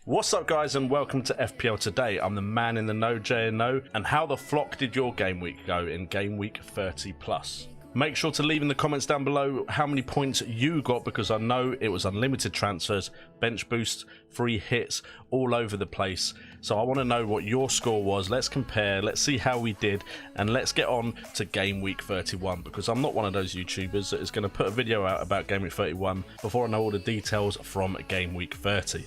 What's up guys and welcome to FPL Today. I'm the man in the know, JNO, and how the flock did your game week go in game week 30 plus? Make sure to leave in the comments down below how many points you got, because I know it was unlimited transfers, bench boosts, free hits all over the place. So I want to know what your score was. Let's compare, let's see how we did, and let's get on to game week 31, because I'm not one of those YouTubers that is going to put a video out about game week 31 before I know all the details from game week 30.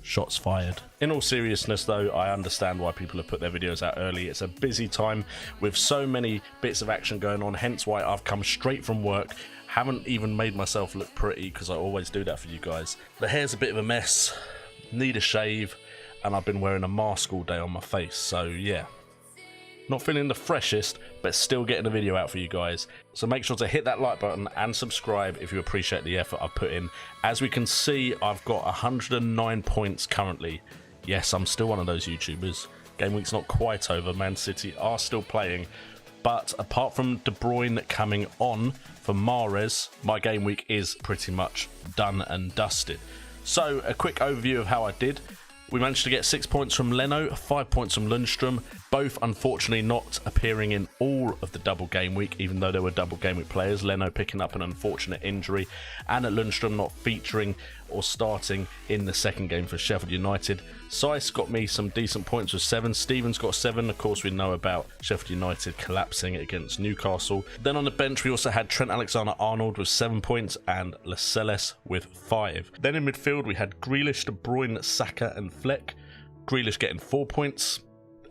Shots fired. In all seriousness though, I understand why people have put their videos out early. It's a busy time with so many bits of action going on, hence why I've come straight from work. Haven't even made myself look pretty, because I always do that for you guys. The hair's a bit of a mess, need a shave, and I've been wearing a mask all day on my face, so yeah. Not feeling the freshest, but still getting a video out for you guys. So make sure to hit that like button and subscribe if you appreciate the effort I've put in. As we can see, I've got 109 points currently. Yes, I'm still one of those YouTubers. Game week's not quite over. Man City are still playing. But apart from De Bruyne coming on for Mahrez, my game week is pretty much done and dusted. So a quick overview of how I did. We managed to get 6 points from Leno, 5 points from Lundstrom, both unfortunately not appearing in all of the double game week, even though there were double game week players. Leno picking up an unfortunate injury, and Lundstrom not featuring or starting in the second game for Sheffield United. Seiss got me some decent points with 7. Stevens got 7. Of course, we know about Sheffield United collapsing against Newcastle. Then on the bench, we also had Trent Alexander-Arnold with 7 points and Lascelles with 5. Then in midfield, we had Grealish, De Bruyne, Saka and Fleck. Grealish getting 4 points.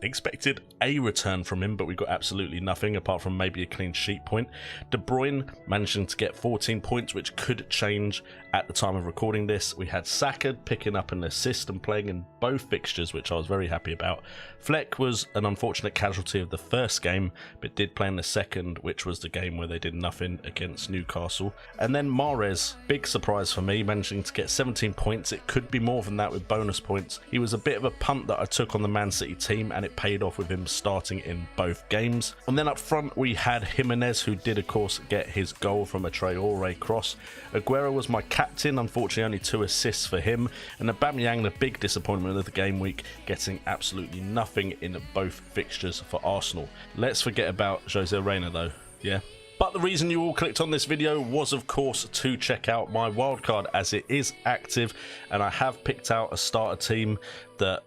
Expected a return from him, but we got absolutely nothing apart from maybe a clean sheet point. De Bruyne managing to get 14 points, which could change at the time of recording this. We had Saka picking up an assist and playing in both fixtures, which I was very happy about. Fleck was an unfortunate casualty of the first game, but did play in the second, which was the game where they did nothing against Newcastle. And then Mahrez, big surprise for me, managing to get 17 points. It could be more than that with bonus points. He was a bit of a punt that I took on the Man City team, and it paid off with him starting in both games. And then up front we had Jimenez, who did of course get his goal from a Traore cross. Aguero was my captain, unfortunately only 2 assists for him, and Aubameyang, the big disappointment of the game week, getting absolutely nothing in both fixtures for Arsenal. Let's forget about Jose Reina though, yeah. But the reason you all clicked on this video was of course to check out my wildcard, as it is active, and I have picked out a starter team that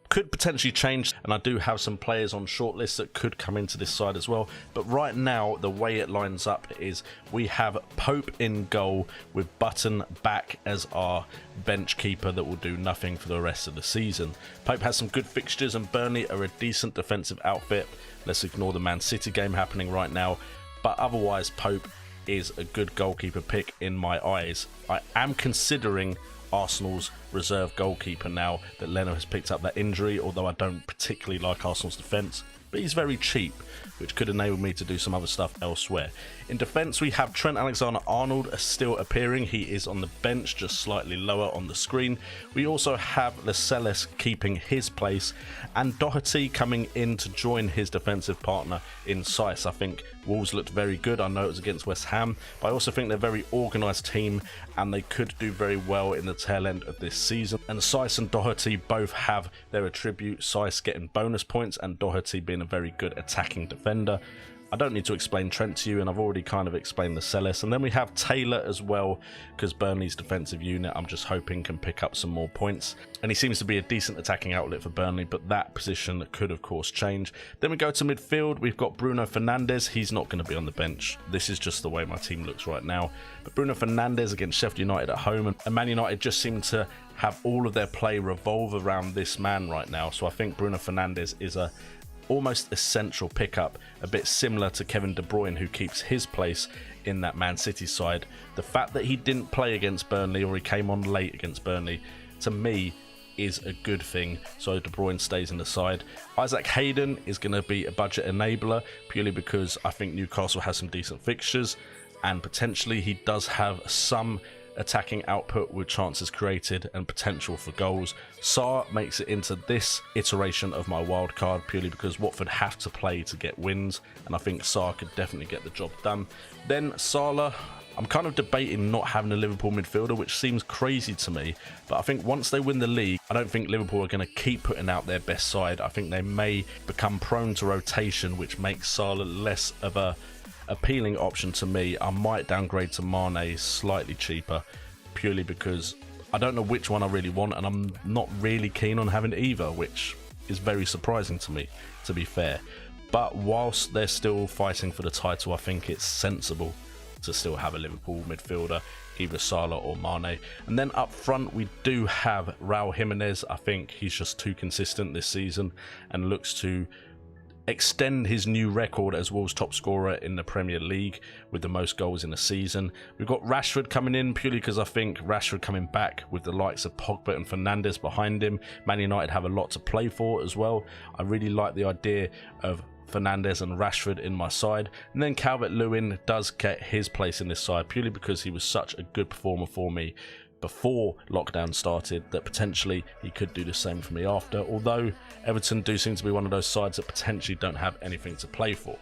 could potentially change, and I do have some players on shortlist that could come into this side as well. But right now the way it lines up is we have Pope in goal with Button back as our bench keeper that will do nothing for the rest of the season. Pope has some good fixtures and Burnley are a decent defensive outfit. Let's ignore the Man City game happening right now, but otherwise Pope is a good goalkeeper pick in my eyes. I am considering Arsenal's reserve goalkeeper now that Leno has picked up that injury, although I don't particularly like Arsenal's defence, but he's very cheap, which could enable me to do some other stuff elsewhere. In defence, we have Trent Alexander-Arnold still appearing. He is on the bench, just slightly lower on the screen. We also have Lascelles keeping his place, and Doherty coming in to join his defensive partner in Seiss. I think Wolves looked very good. I know it was against West Ham, but I also think they're a very organised team, and they could do very well in the tail end of this season. And Seiss and Doherty both have their attribute, Seiss getting bonus points and Doherty being a very good attacking defender. I don't need to explain Trent to you, and I've already kind of explained Lascelles. And then we have Taylor as well, because Burnley's defensive unit I'm just hoping can pick up some more points. And he seems to be a decent attacking outlet for Burnley, but that position could of course change. Then we go to midfield. We've got Bruno Fernandes. He's not going to be on the bench. This is just the way my team looks right now. But Bruno Fernandes against Sheffield United at home, and Man United just seem to have all of their play revolve around this man right now. So I think Bruno Fernandes is a almost essential pickup, a bit similar to Kevin De Bruyne, who keeps his place in that Man City side. The fact that he didn't play against Burnley, or he came on late against Burnley, to me is a good thing, so De Bruyne stays in the side. Isaac Hayden is going to be a budget enabler, purely because I think Newcastle has some decent fixtures, and potentially he does have some attacking output with chances created and potential for goals. Sarr makes it into this iteration of my wildcard purely because Watford have to play to get wins, and I think Sarr could definitely get the job done. Then Salah, I'm kind of debating not having a Liverpool midfielder, which seems crazy to me, but I think once they win the league, I don't think Liverpool are going to keep putting out their best side. I think they may become prone to rotation, which makes Salah less of a appealing option to me. I might downgrade to Mane slightly cheaper, purely because I don't know which one I really want, and I'm not really keen on having either, which is very surprising to me, to be fair. But whilst they're still fighting for the title, I think it's sensible to still have a Liverpool midfielder, either Salah or Mane. And then up front we do have Raul Jimenez. I think he's just too consistent this season and looks to extend his new record as Wolves' top scorer in the Premier League with the most goals in a season. We've got Rashford coming in purely because I think Rashford coming back with the likes of Pogba and Fernandes behind him. Man United have a lot to play for as well. I really like the idea of Fernandes and Rashford in my side. And then Calvert-Lewin does get his place in this side purely because he was such a good performer for me before lockdown started that potentially he could do the same for me after, although Everton do seem to be one of those sides that potentially don't have anything to play for.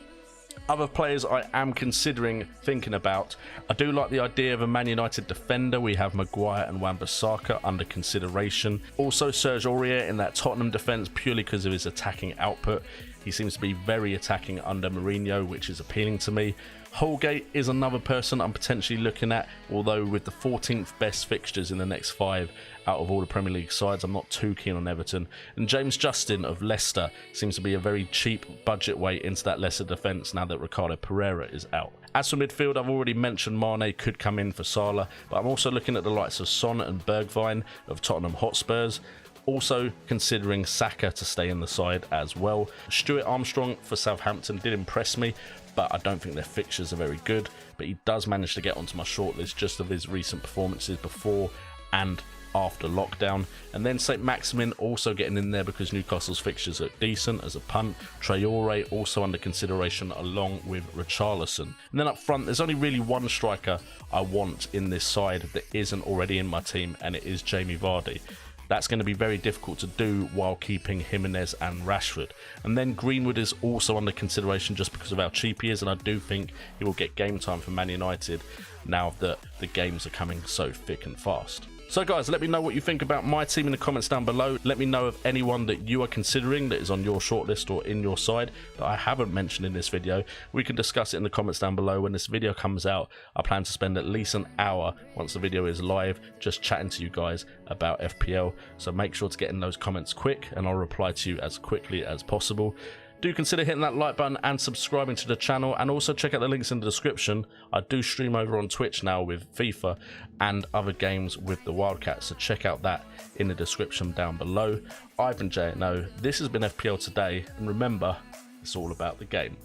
Other players I am thinking about, I do like the idea of a Man United defender. We have Maguire and Wan-Bissaka under consideration. Also Serge Aurier in that Tottenham defence purely because of his attacking output. He seems to be very attacking under Mourinho, which is appealing to me. Holgate is another person I'm potentially looking at, although with the 14th best fixtures in the next 5 out of all the Premier League sides, I'm not too keen on Everton. And James Justin of Leicester seems to be a very cheap budget way into that Leicester defence now that Ricardo Pereira is out. As for midfield, I've already mentioned Mane could come in for Salah, but I'm also looking at the likes of Son and Bergwijn of Tottenham Hotspurs. Also considering Saka to stay in the side as well. Stuart Armstrong for Southampton did impress me, but I don't think their fixtures are very good. But he does manage to get onto my shortlist just of his recent performances before and after lockdown. And then St Maximin also getting in there because Newcastle's fixtures are decent as a punt. Traore also under consideration along with Richarlison. And then up front, there's only really one striker I want in this side that isn't already in my team, and it is Jamie Vardy. That's going to be very difficult to do while keeping Jimenez and Rashford. And then Greenwood is also under consideration just because of how cheap he is, and I do think he will get game time for Man United now that the games are coming so thick and fast. So guys, let me know what you think about my team in the comments down below. Let me know of anyone that you are considering that is on your shortlist or in your side that I haven't mentioned in this video. We can discuss it in the comments down below. When this video comes out, I plan to spend at least an hour once the video is live just chatting to you guys about FPL. So make sure to get in those comments quick and I'll reply to you as quickly as possible. Do consider hitting that like button and subscribing to the channel, and also check out the links in the description. I do stream over on Twitch now with FIFA and other games with the Wildcats, so check out that in the description down below. I've been J&O, this has been FPL Today, and remember, it's all about the game.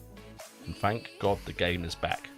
And thank God the game is back.